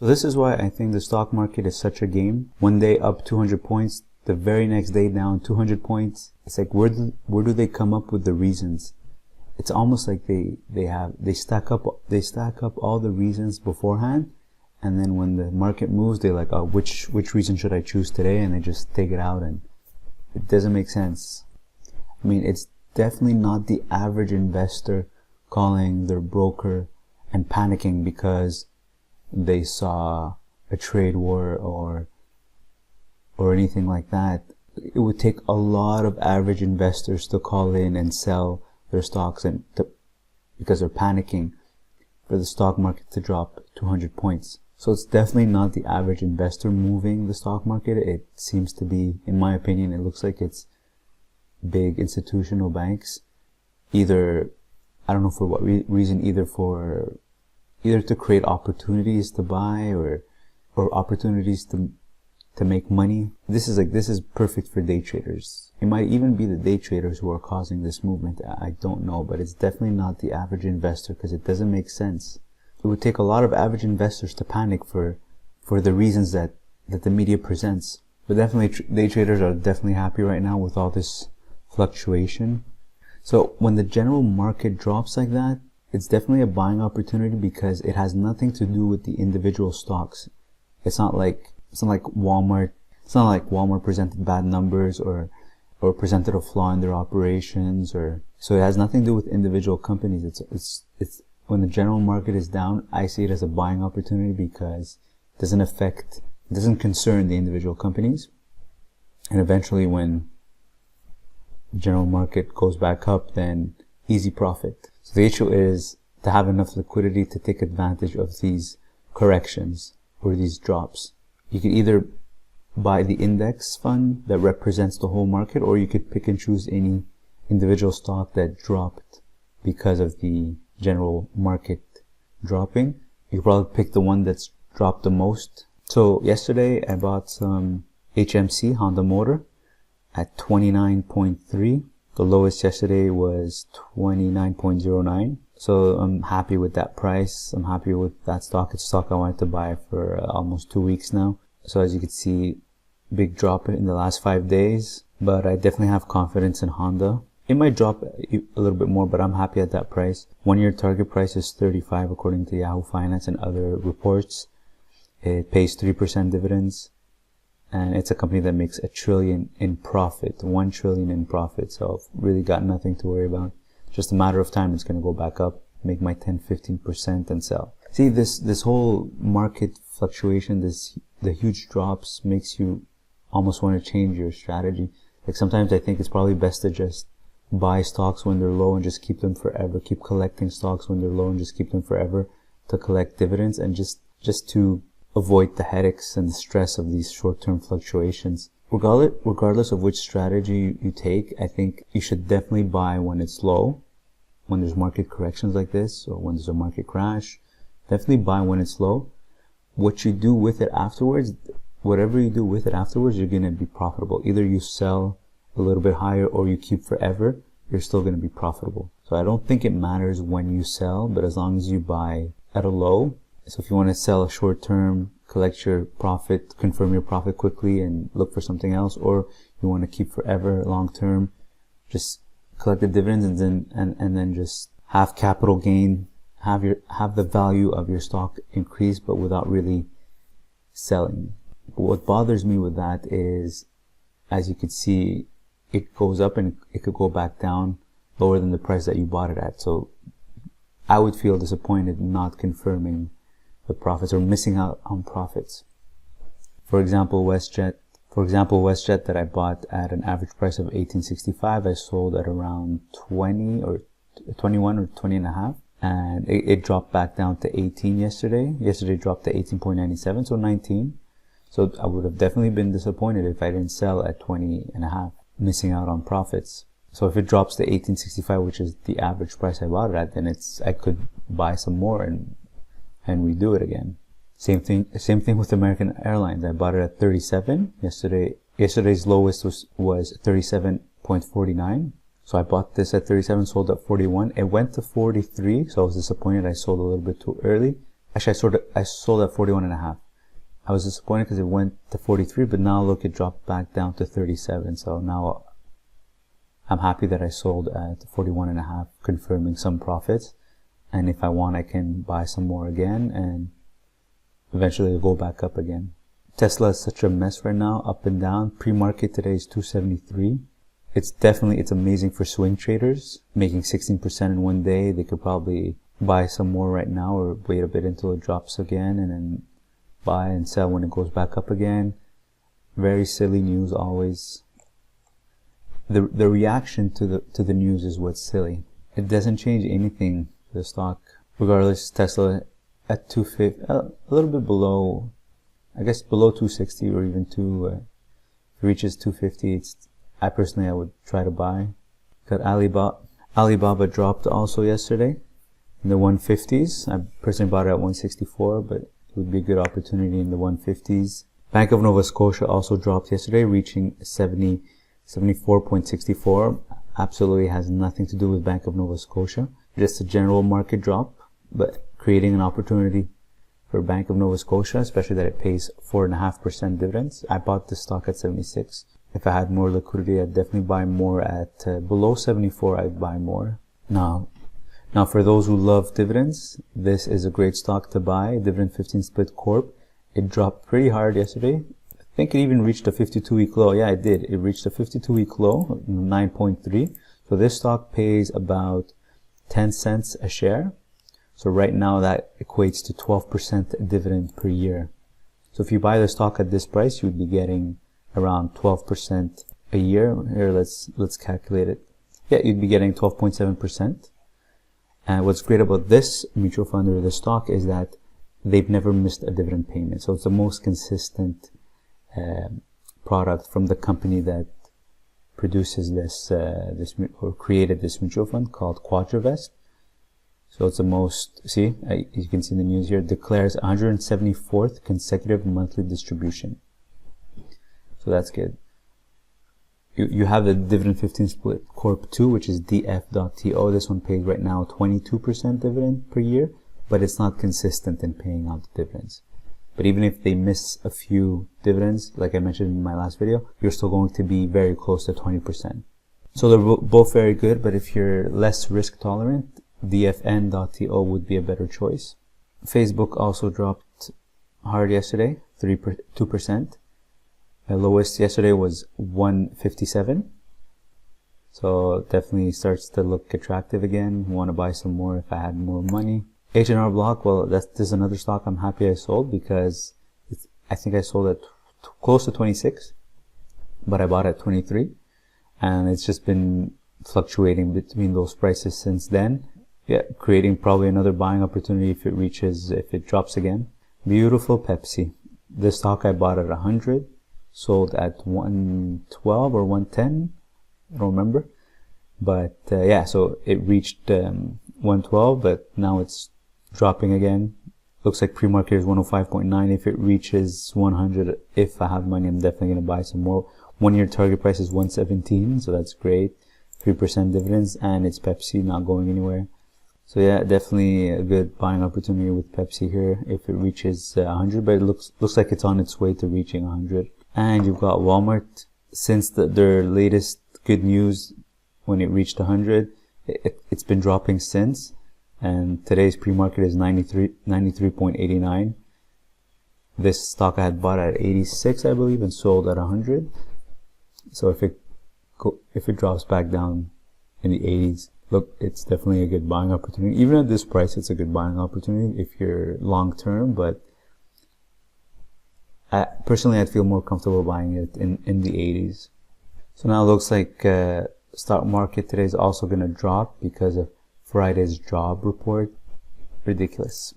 So this is why I think the stock market is such a game. One day up 200 points, the very next day down 200 points. It's like, where do they come up with the reasons? It's almost like they stack up all the reasons beforehand, and then when the market moves, they're like, oh, which reason should I choose today? And they just take it out, and it doesn't make sense. I mean, it's definitely not the average investor calling their broker and panicking because they saw a trade war or anything like that. It would take a lot of average investors to call in and sell their stocks because they're panicking for the stock market to drop 200 points. So it's definitely not the average investor moving the stock market. It seems to be, in my opinion, it looks like it's big institutional banks, either, I don't know for what reason, either to create opportunities to buy or opportunities to make money. This is perfect for day traders. It might even be the day traders who are causing this movement. I don't know, but it's definitely not the average investor because it doesn't make sense. It would take a lot of average investors to panic for the reasons that the media presents. But definitely day traders are definitely happy right now with all this fluctuation. So when the general market drops like that, it's definitely a buying opportunity because it has nothing to do with the individual stocks. It's not like Walmart. It's not like Walmart presented bad numbers or presented a flaw in their operations, so it has nothing to do with individual companies. It's when the general market is down, I see it as a buying opportunity because it doesn't concern the individual companies. And eventually when the general market goes back up, then easy profit. So the issue is to have enough liquidity to take advantage of these corrections or these drops. You could either buy the index fund that represents the whole market, or you could pick and choose any individual stock that dropped because of the general market dropping. You could probably pick the one that's dropped the most. So yesterday I bought some HMC, Honda Motor, at 29.3. The lowest yesterday was 29.09. So I'm happy with that price. I'm happy with that stock. It's a stock I wanted to buy for almost 2 weeks now. So as you can see, big drop in the last 5 days, but I definitely have confidence in Honda. It might drop a little bit more, but I'm happy at that price. 1 year target price is 35 according to Yahoo Finance and other reports. It pays 3% dividends, and it's a company that makes $1 trillion in profit, $1 trillion in profit. So I've really got nothing to worry about. Just a matter of time, it's going to go back up, make my 10-15% and sell. See, this whole market fluctuation, the huge drops makes you almost want to change your strategy. Like sometimes I think it's probably best to just buy stocks when they're low and just keep them forever. Keep collecting stocks when they're low and just keep them forever to collect dividends, and just to avoid the headaches and the stress of these short-term fluctuations. Regardless of which strategy you take, I think you should definitely buy when it's low, when there's market corrections like this, or when there's a market crash. Definitely buy when it's low. What you do with it afterwards, whatever you do with it afterwards, you're going to be profitable. Either you sell a little bit higher or you keep forever, you're still going to be profitable. So I don't think it matters when you sell, but as long as you buy at a low. So if you want to sell short term, collect your profit, confirm your profit quickly and look for something else, or you want to keep forever long term, just collect the dividends and then just have capital gain, have the value of your stock increase, but without really selling. But what bothers me with that is, as you can see, it goes up and it could go back down lower than the price that you bought it at. So I would feel disappointed not confirming the profits or missing out on profits. For example, WestJet that I bought at an average price of $18.65, I sold at around 20 or 21 or 20 and a half. And it dropped back down to 18 yesterday. Yesterday it dropped to 18.97, so 19. So I would have definitely been disappointed if I didn't sell at 20 and a half, missing out on profits. So if it drops to 18.65, which is the average price I bought it at, then I could buy some more and redo it again. Same thing with American Airlines. I bought it at 37 yesterday. Yesterday's lowest was 37.49. So I bought this at 37, sold at 41. It went to 43, so I was disappointed. I sold a little bit too early. Actually, I sold at 41.5. I was disappointed because it went to 43, but now look, it dropped back down to 37. So now I'm happy that I sold at 41.5, confirming some profits. And if I want, I can buy some more again, and eventually it'll go back up again. Tesla is such a mess right now, up and down. Pre-market today is 273. It's amazing for swing traders, making 16% in one day. They could probably buy some more right now or wait a bit until it drops again and then buy and sell when it goes back up again. Very silly news always. The reaction to the news is what's silly. It doesn't change anything for the stock. Regardless, Tesla at 250, a little bit below, I guess below 260 or even if it reaches 250, I would try to buy. Got Alibaba dropped also yesterday in the 150s. I personally bought it at 164, but it would be a good opportunity in the 150s. Bank of Nova Scotia also dropped yesterday, reaching 74.64. Absolutely has nothing to do with Bank of Nova Scotia. Just a general market drop, but creating an opportunity for Bank of Nova Scotia, especially that it pays 4.5% dividends. I bought this stock at 76. If I had more liquidity, I'd definitely buy more at below 74. I'd buy more. Now for those who love dividends, this is a great stock to buy. Dividend 15 Split Corp. It dropped pretty hard yesterday. I think it even reached a 52-week low. Yeah, it did. It reached a 52-week low, 9.3. So this stock pays about 10 cents a share. So right now that equates to 12% dividend per year. So if you buy the stock at this price, you would be getting around 12% a year. Here, let's calculate it. Yeah, you'd be getting 12.7%. And what's great about this mutual fund or this stock is that they've never missed a dividend payment. So it's the most consistent product from the company that produces this or created this mutual fund called Quadravest. So it's the most, you can see in the news here, declares 174th consecutive monthly distribution. So that's good. You have the Dividend 15 Split Corp 2, which is DF.TO. This one pays right now 22% dividend per year, but it's not consistent in paying out the dividends. But even if they miss a few dividends, like I mentioned in my last video, you're still going to be very close to 20%. So they're both very good, but if you're less risk tolerant, DFN.TO would be a better choice. Facebook also dropped hard yesterday, 2%. The lowest yesterday was 157. So definitely starts to look attractive again. Want to buy some more if I had more money. H&R Block, well, this is another stock I'm happy I sold because I think I sold at close to 26, but I bought at 23. And it's just been fluctuating between those prices since then. Yeah, creating probably another buying opportunity if it drops again. Beautiful Pepsi. This stock I bought at 100. Sold at 112 or 110, I don't remember, but yeah, so it reached 112, but now it's dropping again. Looks like pre-market is 105.9. If it reaches 100, if I have money, I'm definitely going to buy some more. 1 year target price is 117, so that's great. 3% dividends, and it's Pepsi, not going anywhere. So yeah, definitely a good buying opportunity with Pepsi here if it reaches 100, but it looks like it's on its way to reaching 100. And you've got Walmart. Since their latest good news when it reached 100, it's been dropping since. And today's pre-market is 93.89. This stock I had bought at 86, I believe, and sold at 100. So if it drops back down in the 80s, look, it's definitely a good buying opportunity. Even at this price, it's a good buying opportunity if you're long term, but personally, I'd feel more comfortable buying it in the 80s. So now it looks like stock market today is also going to drop because of Friday's job report. Ridiculous.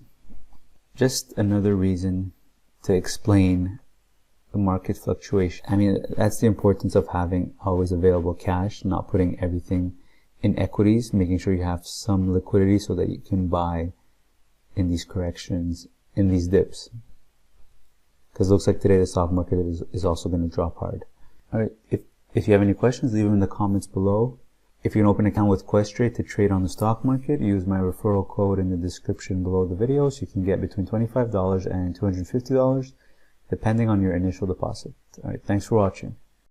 Just another reason to explain the market fluctuation. I mean, that's the importance of having always available cash, not putting everything in equities, making sure you have some liquidity so that you can buy in these corrections, in these dips. Because it looks like today the stock market is also going to drop hard. Alright, if you have any questions, leave them in the comments below. If you can open an account with Questrade to trade on the stock market, use my referral code in the description below the video, so you can get between $25 and $250, depending on your initial deposit. Alright, thanks for watching.